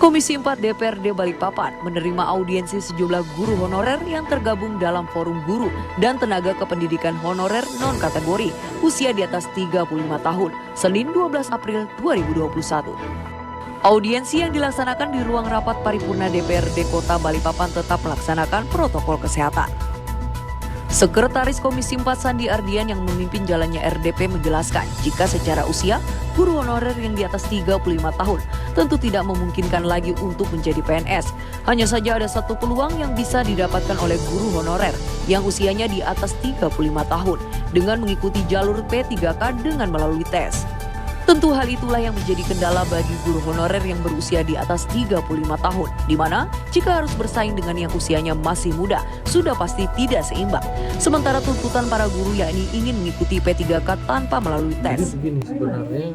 Komisi 4 DPRD Balikpapan menerima audiensi sejumlah guru honorer yang tergabung dalam Forum Guru dan Tenaga Kependidikan Honorer Non-Kategori usia di atas 35 tahun, Senin 12 April 2021. Audiensi yang dilaksanakan di ruang rapat paripurna DPRD Kota Balikpapan tetap melaksanakan protokol kesehatan. Sekretaris Komisi 4 Sandi Ardian yang memimpin jalannya RDP menjelaskan jika secara usia, guru honorer yang di atas 35 tahun tentu tidak memungkinkan lagi untuk menjadi PNS. Hanya saja ada satu peluang yang bisa didapatkan oleh guru honorer yang usianya di atas 35 tahun dengan mengikuti jalur P3K dengan melalui tes. Tentu hal itulah yang menjadi kendala bagi guru honorer yang berusia di atas 35 tahun, di mana jika harus bersaing dengan yang usianya masih muda, sudah pasti tidak seimbang. Sementara tuntutan para guru yakni ingin mengikuti P3K tanpa melalui tes. Jadi begini sebenarnya,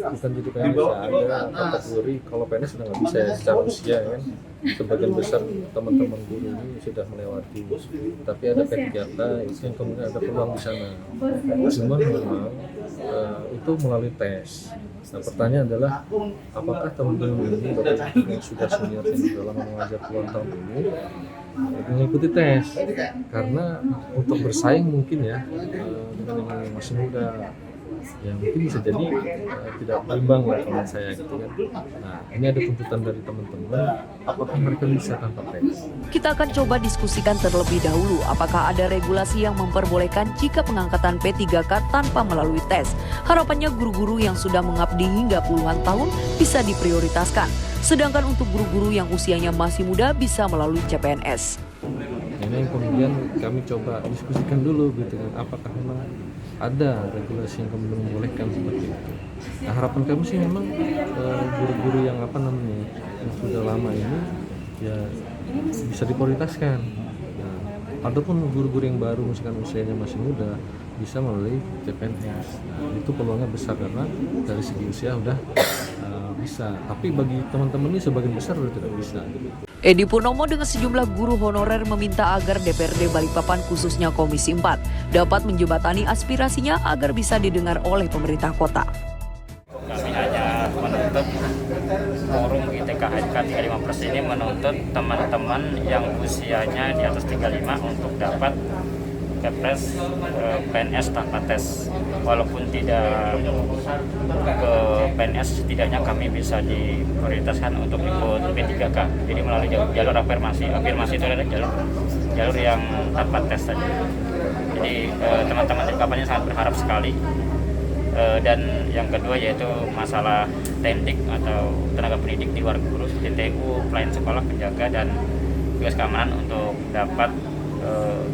bukan jadi PNS ya, ada kategori kalau PNS sudah nggak bisa ya secara usia kan. Sebagian besar teman-teman guru ini sudah melewati, tapi ada P3K itu yang kemudian ada peluang di sana. Cuma memang itu melalui tes. Nah pertanyaan adalah apakah teman-teman ini yang sudah senior yang dalam mengajar puluhan tahun ini mengikuti tes? Karena untuk bersaing mungkin ya dengan yang masih muda, ya mungkin bisa jadi tidak berimbang lah kalau saya gitu kan. Nah ini ada tuntutan dari teman-teman, apakah mereka bisa tanpa tes? Kita akan coba diskusikan terlebih dahulu apakah ada regulasi yang memperbolehkan jika pengangkatan P3K tanpa melalui tes. Harapannya guru-guru yang sudah mengabdi hingga puluhan tahun bisa diprioritaskan. Sedangkan untuk guru-guru yang usianya masih muda bisa melalui CPNS. Ini yang kemudian kami coba diskusikan dulu gitu kan, apakah memang ada regulasi yang kemudian membolehkan seperti itu. Nah harapan kami sih memang guru-guru yang yang sudah lama ini ya bisa diprioritaskan. Nah, ataupun guru-guru yang baru misalkan usianya masih muda bisa melalui CPNS. Nah, itu peluangnya besar karena dari segi usia udah bisa. Tapi bagi teman-teman ini sebagian besar udah tidak bisa. Gitu. Edi Purnomo dengan sejumlah guru honorer meminta agar DPRD Balikpapan khususnya Komisi 4 dapat menjembatani aspirasinya agar bisa didengar oleh pemerintah kota. Kami hanya menuntut forum ITKHK 35+ ini menuntut teman-teman yang usianya di atas 35 untuk dapat kepres PNS tanpa tes. Walaupun tidak ke PNS, setidaknya kami bisa diprioritaskan untuk ikut P3K. Jadi melalui jalur afirmasi. Afirmasi itu adalah jalur yang tanpa tes saja. Jadi teman-teman di kampanye sangat berharap sekali. Dan yang kedua yaitu masalah tendik atau tenaga pendidik di luar guru, TTU, pelayan sekolah, penjaga, dan tugas keamanan untuk dapat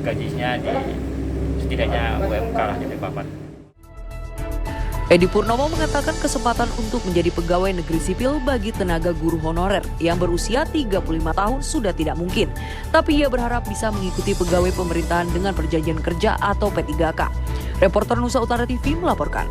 gajinya di setidaknya UMK lah di Balikpapan. Edi Purnomo mengatakan kesempatan untuk menjadi pegawai negeri sipil bagi tenaga guru honorer yang berusia 35 tahun sudah tidak mungkin. Tapi ia berharap bisa mengikuti pegawai pemerintahan dengan perjanjian kerja atau P3K. Reporter Nusa Utara TV melaporkan.